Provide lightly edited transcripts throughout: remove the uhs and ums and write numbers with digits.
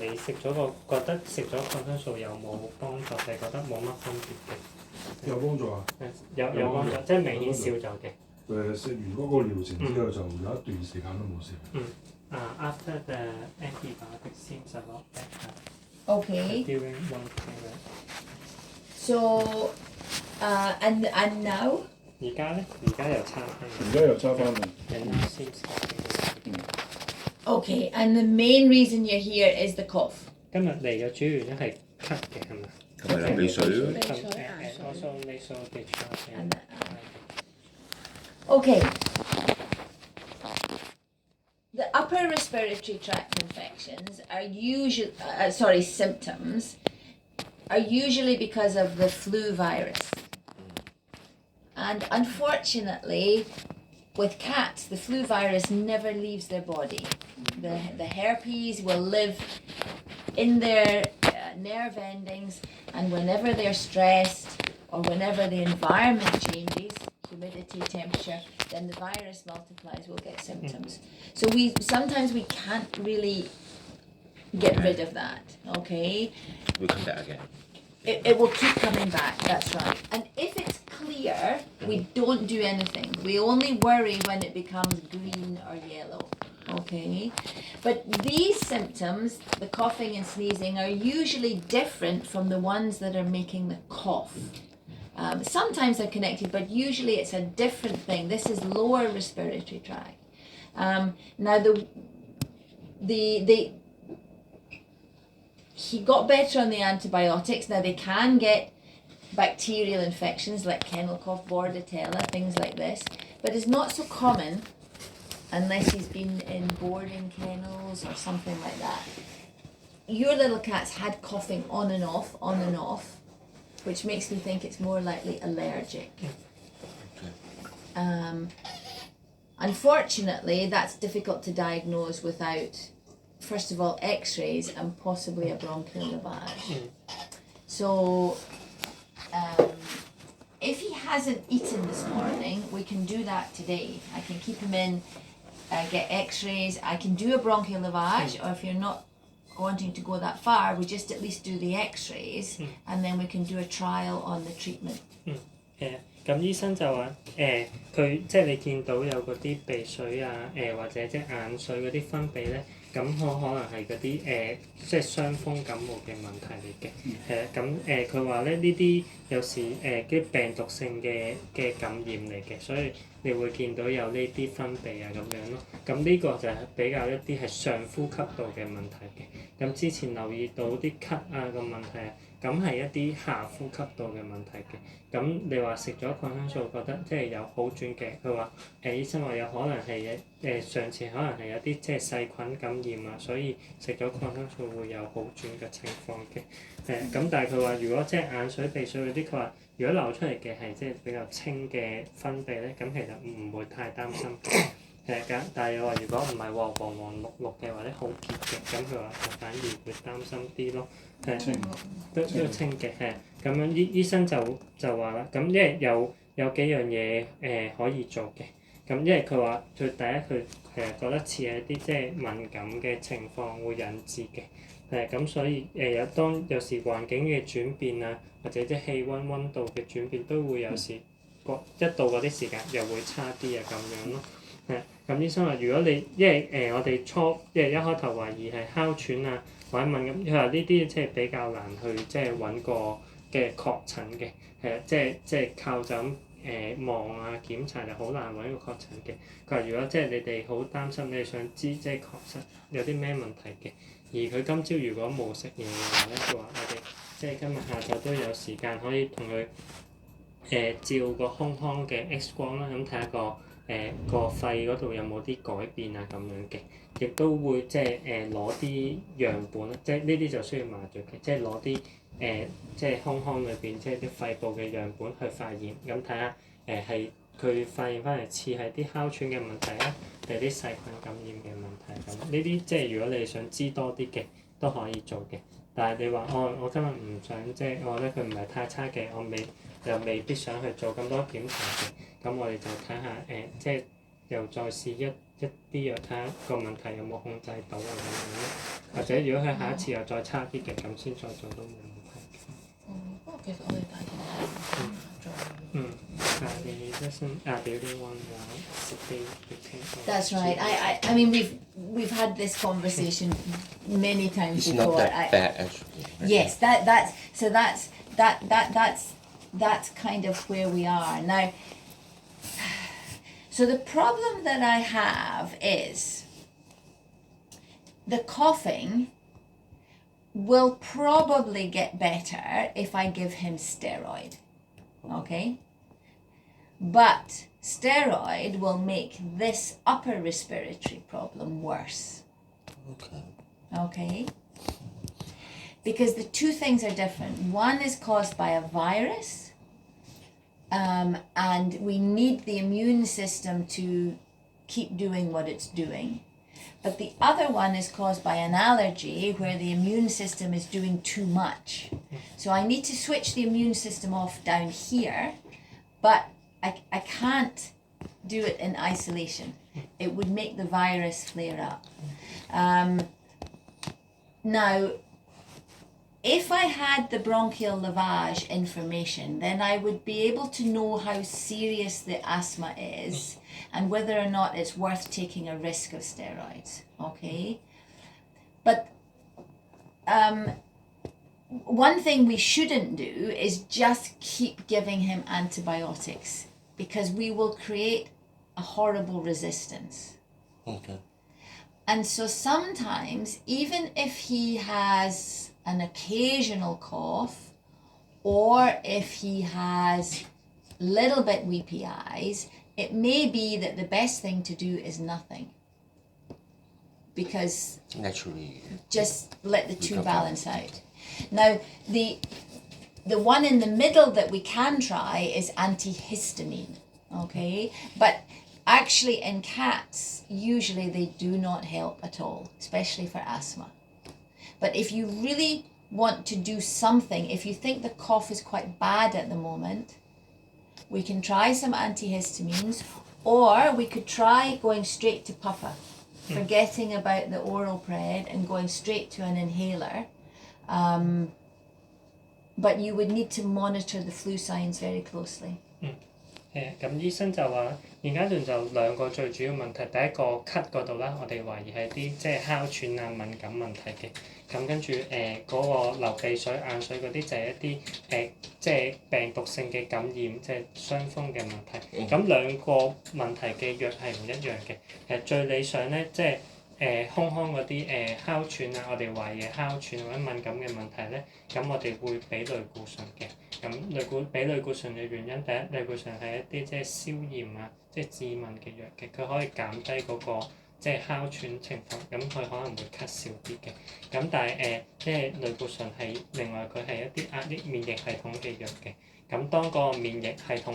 你食咗覺得食咗抗生素有冇幫助？你覺得冇乜分別嘅？有幫助啊！有幫助，即係明顯少咗嘅。食完嗰個療程之後，就有一段時間都冇食。After the antibiotic seems a lot better. Okay. During one period. So, and now? 而家咧，而家又差翻。而家又差翻啦。And now seems Okay, and the main reason you're here is the cough. 今日嚟嘅主要原因係咳嘅係咪？同埋流鼻水咯。Also nasal discharge. Okay. The upper respiratory tract infections are usually, symptoms are usually because of the flu virus. And unfortunately, with cats, the flu virus never leaves their body. The herpes will live in their nerve endings, and whenever they're stressed or whenever the environment changes, humidity, temperature, then the virus multiplies, we'll get symptoms. So sometimes we can't really get rid of that, okay? We'll come back again. It will keep coming back, that's right. And if it's clear, we don't do anything. We only worry when it becomes green or yellow, okay? But these symptoms, the coughing and sneezing, are usually different from the ones that are making the cough. Sometimes they're connected, but usually it's a different thing. This is lower respiratory tract. Now he got better on the antibiotics. Now they can get bacterial infections like kennel cough, bordetella, things like this, but it's not so common unless he's been in boarding kennels or something like that. Your little cat's had coughing on and off, which makes me think it's more likely allergic. Unfortunately, that's difficult to diagnose without, first of all, x-rays and possibly a bronchial lavage. So, if he hasn't eaten this morning, we can do that today. I can keep him in, get x-rays, I can do a bronchial lavage, or if you're not wanting to go that far, we just at least do the x-rays, and then we can do a trial on the treatment. 咁醫生就話佢即係你見到有嗰啲鼻水啊或者即係眼水嗰啲分泌咧，咁可能係嗰啲即係傷風感冒嘅問題嚟嘅。咁佢話咧呢啲有時啲病毒性嘅感染嚟嘅，所以你會見到有呢啲分泌啊咁樣咯。咁呢個就係比較一啲係上呼吸道嘅問題嘅。咁之前留意到啲咳啊個問題啊，咁係一啲下呼吸道嘅問題嘅。咁你話食咗抗生素覺得即係有好轉嘅，佢話醫生話有可能係上次可能係有啲即係細菌感染啊，所以食咗抗生素會有好轉嘅情況嘅。咁但係佢話如果即係眼水鼻水嗰啲，佢話如果流出嚟嘅係即係比較清嘅分泌咧，咁其實唔會太擔心嘅。但係又話如果唔係黃黃綠綠嘅或者好結嘅，咁佢話就反而會擔心啲咯。都清嘅咁樣醫生就話啦，咁因為有幾樣嘢可以做嘅。咁因為佢話佢第一佢覺得似係一啲即係敏感嘅情況會引致嘅。咁所以當有時環境嘅轉變啊，或者即係氣温度嘅轉變，都會有時一到嗰啲時間又會差啲啊咁樣咯。咁醫生話如果你因為我哋因為一開頭懷疑係哮喘啊或者敏感，佢話呢啲即係比較難去即係揾個嘅確診嘅，即係靠就咁望啊檢查就好難揾個確診嘅。佢話如果即係你哋好擔心，你哋想知即係確實有啲咩問題嘅，而佢今朝如果冇食嘢嘅話咧，佢話我哋即係今日下晝都有時間可以同佢照個胸腔嘅 X 光啦，咁睇下個肺嗰度有冇啲改變啊咁樣嘅，亦都會即係攞啲樣本啦，即係呢啲就需要麻醉嘅，即係攞啲即係胸腔裏邊即係啲肺部嘅樣本去化驗，咁睇下係佢發現翻嚟似係啲哮喘嘅問題啊，定係啲細菌感染嘅問題咁。呢啲即係如果你想知多啲嘅都可以做嘅。但係你話我今日唔想即係我覺得佢唔係太差嘅，又未必想去做咁多檢查嘅，咁我哋就睇下即係又再試一一啲藥睇下個問題有冇控制到啊咁樣咯。或者如果佢下一次又再差啲嘅，咁先再做都冇問題。不過其實我哋大件係做。He doesn't. The only one stay between. That's right. I mean we've had this conversation many times It's before. not that bad actually. Yes, that's kind of where we are now. So the problem that I have is the coughing will probably get better if I give him steroid. Okay? But steroid will make this upper respiratory problem worse. Okay. Okay? Because the two things are different. One is caused by a virus, and we need the immune system to keep doing what it's doing. But the other one is caused by an allergy where the immune system is doing too much. So I need to switch the immune system off down here, but I can't do it in isolation. It would make the virus flare up. Now, if I had the bronchial lavage information, then I would be able to know how serious the asthma is and whether or not it's worth taking a risk of steroids, okay? But one thing we shouldn't do is just keep giving him antibiotics because we will create a horrible resistance. Okay. And so sometimes, even if he has an occasional cough, or if he has little bit weepy eyes, it may be that the best thing to do is nothing. Because Naturally. just let the two balance out. Now, the one in the middle that we can try is antihistamine, okay? But actually in cats, usually they do not help at all, especially for asthma. But if you really want to do something, if you think the cough is quite bad at the moment, we can try some antihistamines, or we could try going straight to puffer, forgetting about the oral pred and going straight to an inhaler. But you would need to monitor the flu signs very closely. 咁醫生就話現階段就兩個最主要問題，第一個咳嗰度啦，我哋懷疑係啲即係哮喘啊敏感問題嘅。咁跟住嗰個流鼻水、眼水嗰啲就係一啲即係病毒性嘅感染，即係傷風嘅問題。咁兩個問題嘅藥係唔一樣嘅。最理想咧，即係胸腔嗰啲哮喘啊，我哋懷疑哮喘或者敏感嘅問題咧，咁我哋會俾類固醇嘅。咁俾類固醇嘅原因，第一類固醇係一啲即係消炎啊，即係致敏嘅藥嘅，佢可以減低嗰個即係哮喘情況，咁佢可能會咳少啲嘅。咁但係即係類固醇係另外佢係一啲壓抑免疫系統嘅藥嘅。咁當個免疫系統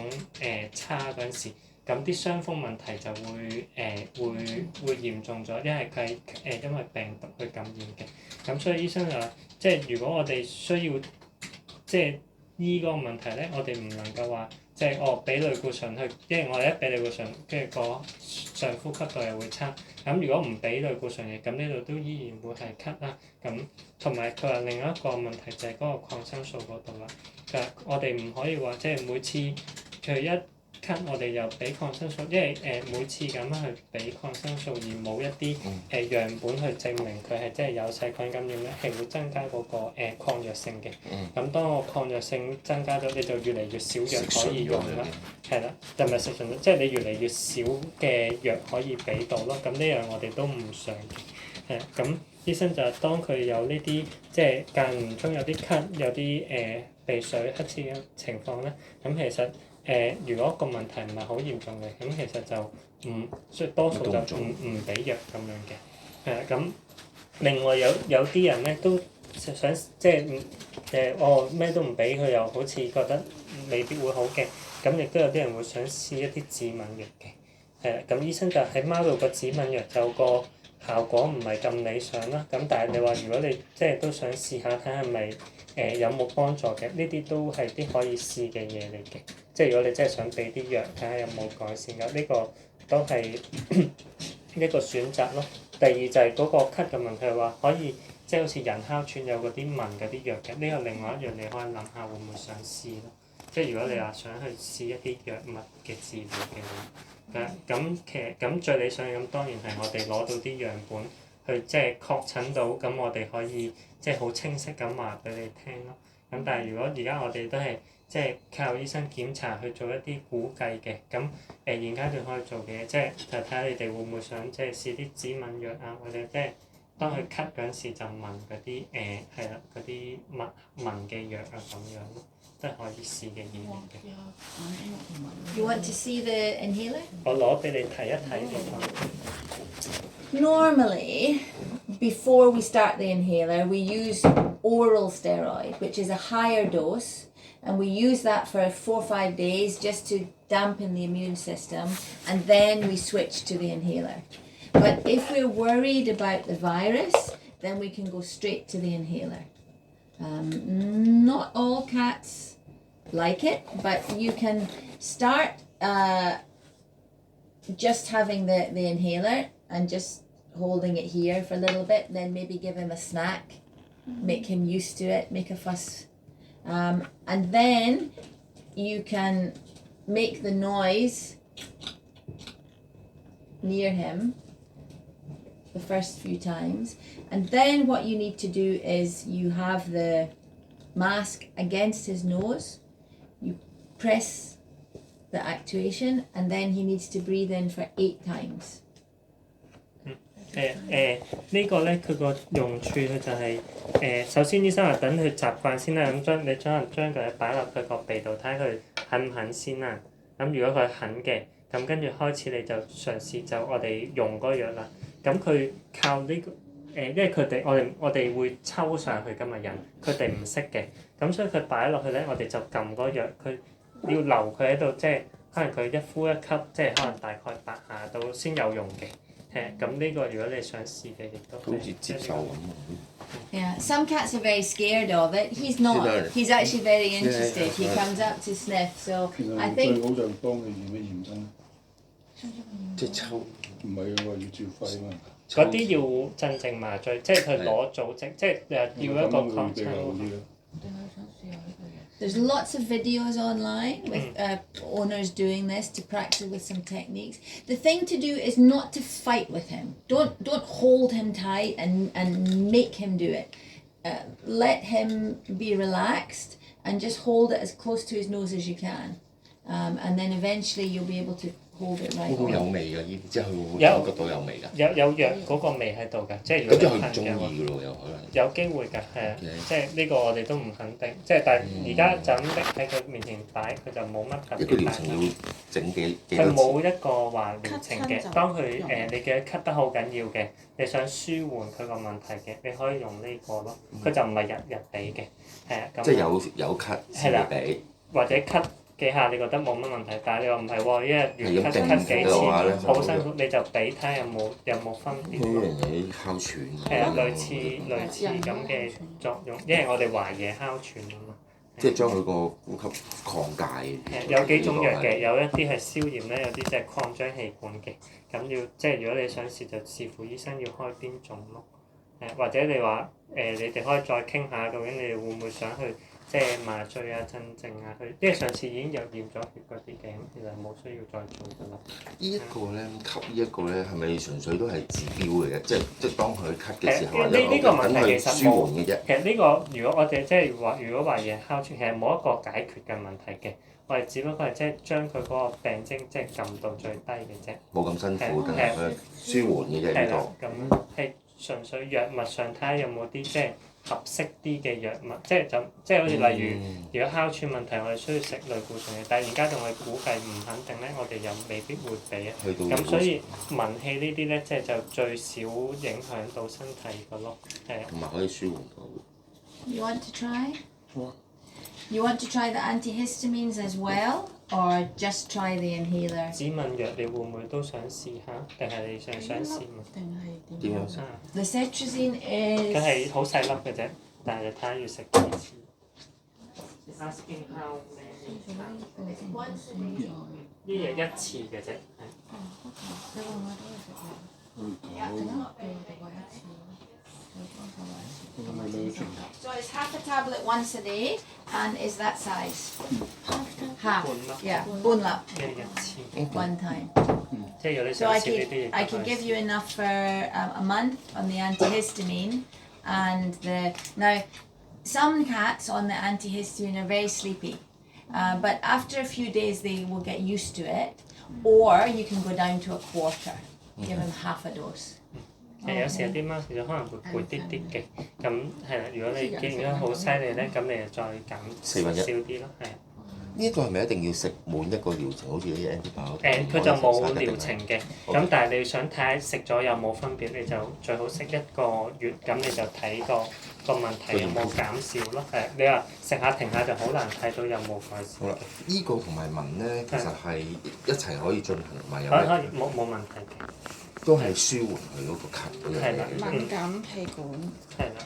差嗰陣時，咁啲傷風問題就會嚴重咗，因為佢係因為病毒去感染嘅。咁所以醫生就話，即係如果我哋需要即係醫嗰個問題咧，我哋唔能夠話即係俾類固醇去，因為我哋一俾類固醇，跟住個上呼吸道又會差。咁如果唔俾類固醇嘅，咁呢度都依然會係咳啦。咁同埋佢話另一個問題就係嗰個抗生素嗰度啦。佢話我哋唔可以話即係每次佢一咳我哋又俾抗生素，因為每次咁樣去俾抗生素而冇一啲樣本去證明佢係真係有細菌感染咧，係會增加嗰個抗藥性嘅。咁當個抗藥性增加咗，你就越嚟越少藥可以用啦。係啦，就唔係食順，即係你越嚟越少嘅藥可以俾到咯。咁呢樣我哋都唔想嘅。咁醫生就係當佢有呢啲即係間唔中有啲咳，有啲鼻水、黑刺嘅情況咧，咁其實如果個問題唔係好嚴重嘅，咁其實就所以多數就唔俾藥咁樣嘅。咁另外有啲人咧都想即係咩都唔俾佢，又好似覺得未必會好嘅。咁亦都有啲人會想試一啲止敏藥嘅。咁醫生就喺貓度個止敏藥就個效果唔係咁理想啦。咁但係你話如果你即係都想試下睇下係咪有冇幫助嘅，呢啲都係啲可以試嘅嘢嚟嘅。即係如果你真係想俾啲藥睇下有冇改善㗎，呢個都係一個選擇咯。第二就係嗰個咳嘅問題話可以即係好似人哮喘有嗰啲聞嗰啲藥嘅，呢個另外一樣你可以諗下會唔會想試咯。即係如果你話想去試一啲藥物嘅治療嘅話，咁其實咁最理想咁當然係我哋攞到啲樣本去即係確診到，咁我哋可以即係好清晰咁話俾你聽咯。咁但係如果而家我哋都係即係靠醫生檢查去做一啲估計嘅，咁現階段可以做嘅即係就睇下你哋會唔會想即係試啲止敏藥啊，或者即係當佢咳嗰陣時就聞嗰啲係啦嗰啲聞嘅藥啊咁樣咯，都係可以試嘅嘢嚟嘅。You want to see the inhaler? 我攞俾你睇一睇呢個。Normally, before we start the inhaler, we use oral steroid, which is a higher dose, and we use that for 4 or 5 days just to dampen the immune system, and then we switch to the inhaler. But if we're worried about the virus, then we can go straight to the inhaler. Not all cats like it, but you can start just having the inhaler and just holding it here for a little bit, then maybe give him a snack, make him used to it, make a fuss. And then you can make the noise near him the first few times. And then what you need to do is you have the mask against his nose, you press the actuation, and then he needs to breathe in for 8 times. 呢個咧佢個用處佢就係首先醫生話等佢習慣先啦，咁將佢擺落佢個鼻度睇下佢肯唔肯先啦。咁如果佢肯嘅，咁跟住開始你就嘗試就我哋用嗰藥啦。咁佢靠呢個因為佢哋我哋會抽上去㗎嘛人，佢哋唔識嘅，咁所以佢擺落去咧，我哋就撳嗰藥，佢要留佢喺度，即係可能佢一呼一吸，即係可能大概8下到先有用嘅。咁呢個如果你想試嘅，亦都好似接受咁。Yeah, some cats are very scared of it. He's not. He's actually very interested. He comes up to sniff. So 其實 I 最 think 好就幫佢驗一驗身，即係抽唔係喎要照肺啊嘛。嗰啲要鎮靜麻醉，即係佢攞組織，即係要一個確診。there's lots of videos online with owners doing this to practice with some techniques. The thing to do is not to fight with him. Don't hold him tight and make him do it. Let him be relaxed and just hold it as close to his nose as you can. And then eventually you'll be able to hold it right 會唔會有 on. 味㗎？呢啲即係佢會感覺到有味㗎。有藥嗰個味喺度㗎，即係如果咁即係佢唔你噴嘅話。中意㗎咯，有可能。有機會㗎，係啊，即係呢個我哋都唔肯定，即係但係而家就咁拎喺佢面前擺，佢就冇乜特一個別大療程要整幾佢多次？冇一個話療程嘅。當佢你嘅咳得好緊要嘅，你想舒緩佢個問題嘅，你可以用呢個咯。佢就唔係日日俾嘅，係啊咁。即係有咳先會俾。或者咳幾下你覺得冇乜問題，但係你話唔係喎，一日要咳係幾次，好辛苦，你就俾睇下有冇分別咯。呢樣嘢哮喘。係啊，類似咁嘅作用，因為我哋懷疑哮喘啊嘛。即係將佢個呼吸擴大。有幾種藥嘅，有一啲係消炎咧，有啲即係擴張氣管嘅。咁要即係如果你想試，就視乎醫生要開邊種咯。或者你話你哋可以再傾下，究竟你哋會唔會想去即係麻醉啊、鎮靜啊，因為上次已經有驗咗血嗰啲嘅，咁其實冇需要再做㗎啦。呢一個咧，吸呢一個咧，係咪純粹都係治標嚟嘅？即係當佢咳嘅時候，呢個問題其實舒緩嘅啫。其實呢個如果我哋即係話，如果懷疑哮喘，其實冇一個解決嘅問題嘅，我哋只不過係即係將佢嗰個病徵即係撳到最低嘅啫。冇咁辛苦，但係佢舒緩嘅啫呢個。咁係純粹藥物上睇下有冇啲即係合適啲嘅藥物，即係好似例如，如果哮喘問題，我哋需要食類固醇嘅，但係而家同我哋估計唔肯定咧，我哋又未必會俾啊。咁所以聞氣呢啲咧，即係就最少影響到身體嘅咯，係啊。同埋可以舒緩到。You want to try? You want to try the antihistamines as well, or just try the inhaler? 止敏藥你會唔會都想試下？定係你想試嘛？點樣先？ The cetirizine 佢 is 係好細粒嘅啫，但係你睇下要食幾次。Asking how many？ 呢嘢1次嘅啫，係。So it's half a tablet once a day, and is that size? Half. Yeah, 半粒一日次， one time. 即係如果你 So 想 I 少呢啲嘢 can 就可以 give you enough for a month on the antihistamine, and now some cats on the antihistamine are very sleepy, but after a few days they will get used to it, or you can go down to a quarter, give them half a dose. 有時有啲貓其實可能會攰啲啲嘅，咁係啦。如果你見咗好犀利咧，咁你就再減四分一少啲咯，係。呢一個係咪一定要食滿一個療程？好似啲 antibiotic 佢就冇療程嘅，咁但係你想睇下食咗有冇分別，你就最好食一個月，咁你就睇個問題有冇減少咯。係你話食下停下就好難睇到有冇改善。好啦，呢個同埋紋咧，其實係一齊可以進行，同埋有可以冇問題嘅。都係舒緩佢嗰個咳嗰樣係啦嘢。敏感氣管。係啦，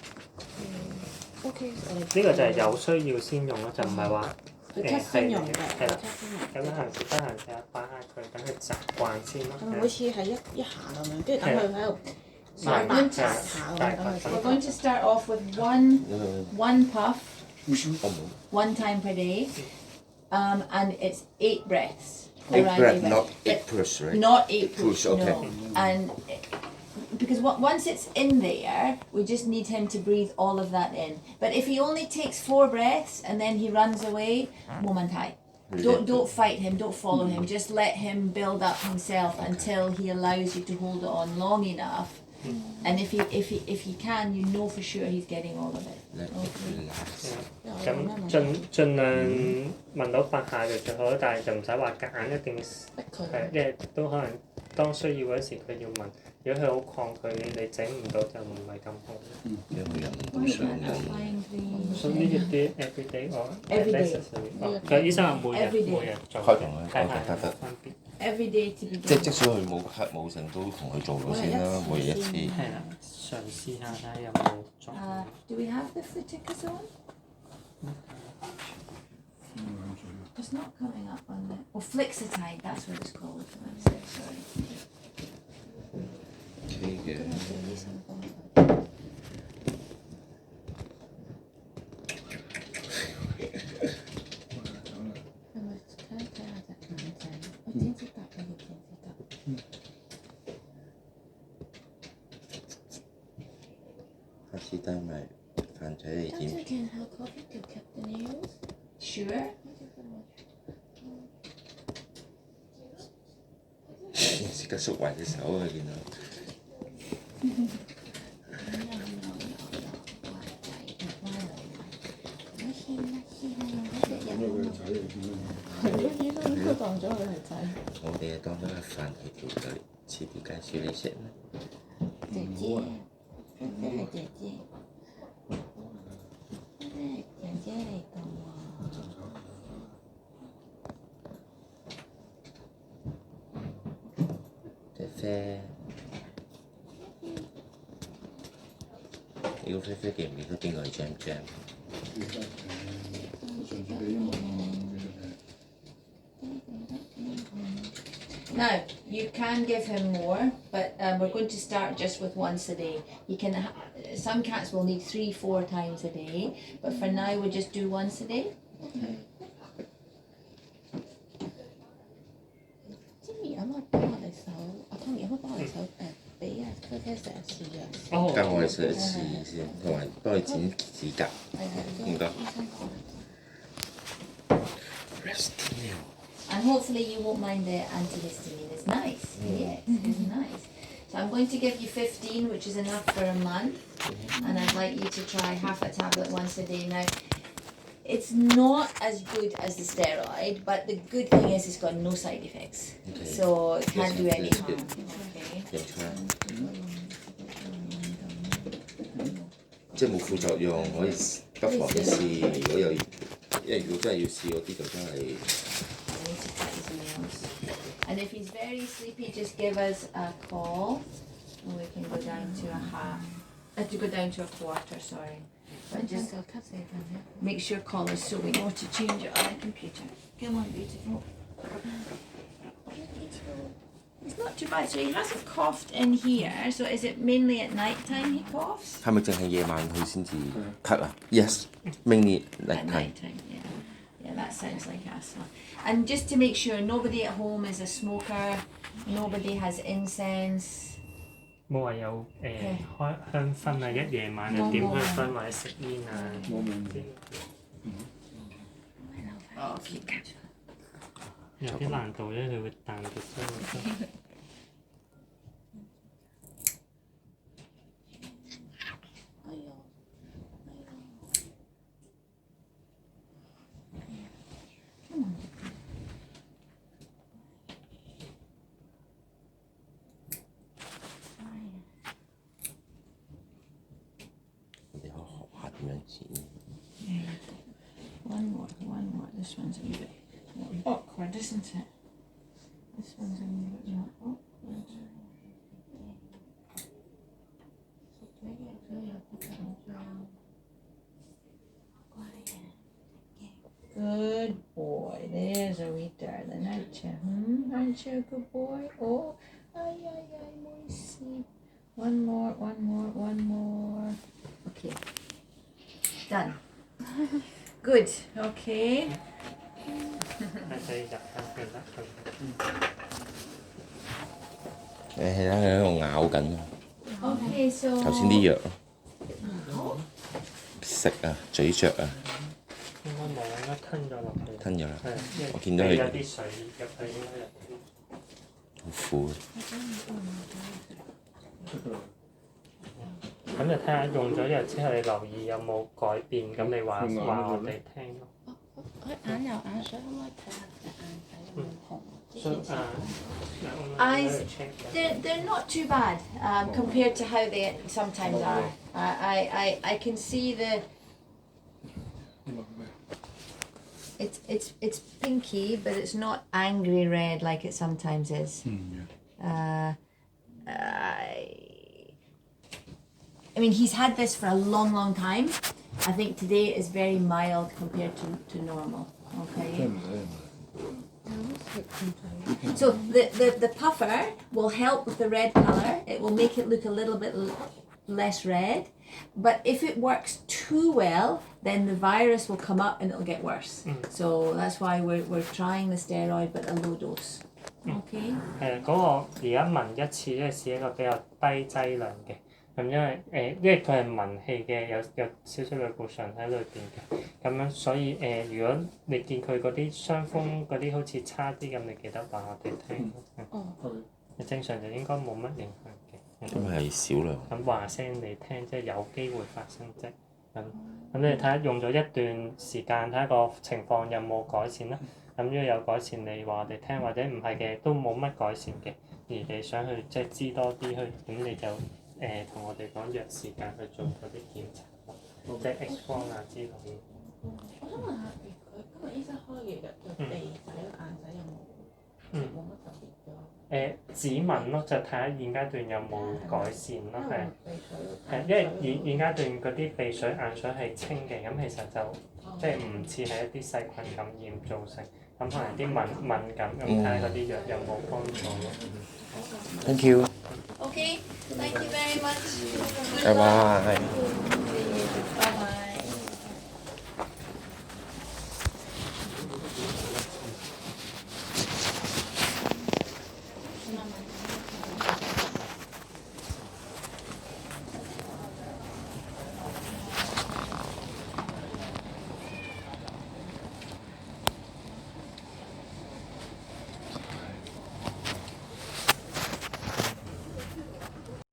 OK，我哋呢個就係有需要先用咯，就唔係話佢咳先用嘅，係啦。咳先用。咁得閒試下擺下佢，等佢習慣先咯。係咪好似係一下咁樣，跟住等佢喺度慢慢擦下咁樣等佢 We're going to start off with one puff, 我冇 one time per day, and it's 8 breaths. eight around breath, eight not breaths. eight push, right? Not 8 Push, push, okay. no. And because once it's in there, we just need him to breathe all of that in. But if he only takes 4 breaths and then he runs away, momentai. Don't fight him, don't follow him. Just let him build up himself until he allows you to hold it on long enough. And if he can, you know for sure he's getting all of it. Let it relax. 咁盡量問到8下就最好，但係就唔使話夾硬一定逼佢。係，因為都可能當需要嗰時佢要問。如果佢好抗拒，你整唔到就唔係咁好。因為人都上癮。所以呢啲 everyday or Everyday necessary？佢醫生話每日做開同佢係得得。分別。Every day to be 即 done. 即使佢冇咳冇成都同佢做咗先啦，每日一次。係啦，嘗試下睇下有冇作用。 Do we have the fluticasone? It's not coming up on the. Oh, Flixitide, that's what it's called. That's it, sorry. OK 嘅。係咪睇下隻眼仔？我剪指甲，我要剪指甲。下次帶埋飯仔嚟 Doctor, 剪。 can her coffee to cut the nails? Sure. Thank you so much. 即刻縮埋隻手啊！見到。係咯，醫生都當咗佢係仔。我哋當咗係飯去調隊，遲啲介紹你識啦。姐姐，菲菲係姐姐，菲菲係姐姐嚟㗎喎。菲菲，呢個菲菲記唔記得邊個係 Jam Jam？ 上次俾英文Now, you can give him more, but we're going to start just with once a day. You can. Some cats will need 3-4 times a day, but for now we just do once a day. Jimmy 有冇幫我哋手？阿 Tommy 有冇幫我哋手俾阿菲菲食一次藥？教我哋食一次先，同埋幫佢剪指甲。係唔該。醫生講。 Resting now。 And hopefully you won't mind the antihistamine. It's nice. Yes, it's nice. So I'm going to give you 15, which is enough for a month. And I'd like you to try half a tablet once a day. Now, it's not as good as the steroid, but the good thing is it's got no side effects. Okay. So it can't do any That's harm. good. Okay. 檢查。即係冇副作用，可以不妨一試。如果有，因為如果真係要試嗰啲就真係。 I need to cut his nails. And if he's very sleepy, just give us a call, and we can go down to a half. To go down to a quarter. Sorry. But just 就 cut 四分一。 make sure call us so we know to change it on the computer. Come on, beautiful. It's not too bad. So he hasn't coughed in here. So is it mainly at night time he coughs? 係咪淨係夜晚佢先至咳啊？Yes, mainly At night time. night time, yeah. Yeah, that sounds like asthma. And just to make sure nobody at home is a smoker, nobody has incense. 冇話有開香薰啊，一夜晚又點香薰或者食煙啊。冇冇。 Oh, okay, good. 有啲難度咧，佢會彈到聲。哎呦，你可以學下點樣剪。 One more. This one's a wee bit more awkward, isn't it? This one's a wee bit more awkward. Good boy. There's a wee darling, aren't you? Aren't you a good boy? Oh, ay, moisty. One more. Okay. Done. Good. Okay. 係就入翻去啦。你睇下佢喺度咬緊啊！ Okay, so 頭先啲藥咯，食啊，咀嚼啊，應該冇，應該吞咗落去。吞咗啦。係，因為我見到佢有啲水入去應該入。好苦。咁就睇下用咗藥之後，你留意有冇改變，咁你話我哋聽咯。佢眼有眼水，可唔可以睇下隻眼仔有冇紅？ So Eyes, they're not too bad compared to how they sometimes are. I can see it's pinky, but it's not angry red like it sometimes is. I mean, he's had this for a long time. I think today is very mild compared to normal. Okay. So the puffer will help with the red colour. It will make it look a little bit less red. But if it works too well, then the virus will come up and it'll get worse. So that's why we're trying the steroid, but a low dose. Okay. 係嗰個而家聞一次，因為試一個比較低劑量嘅。咁因為佢係聞氣嘅，有少少類固醇喺裏邊嘅，咁樣所以如果你見佢嗰啲傷風嗰啲好似差啲咁，你記得話我哋聽。正常就應該冇乜影響嘅。因為係少量。咁話聲你聽，即係有機會發生啫。咁你睇下用咗一段時間，睇下個情況有冇改善啦。咁如果有改善，你話我哋聽，或者唔係嘅都冇乜改善嘅，而你想去即係知多啲去，咁你就同我哋講約時間去做嗰啲檢查，即係 X 光啊之類嘅。我想問下，佢今日醫生開嘅藥對鼻仔、眼仔有冇乜特別嘅？指紋咯，就睇下現階段有冇改善咯，係。係，因為現階段嗰啲鼻水、眼水係清嘅，咁其實就即係唔似係一啲細菌感染造成，咁可能啲敏感，咁睇下嗰啲藥有冇幫助咯。Thank you。 Okay. Thank you very much. 拜拜。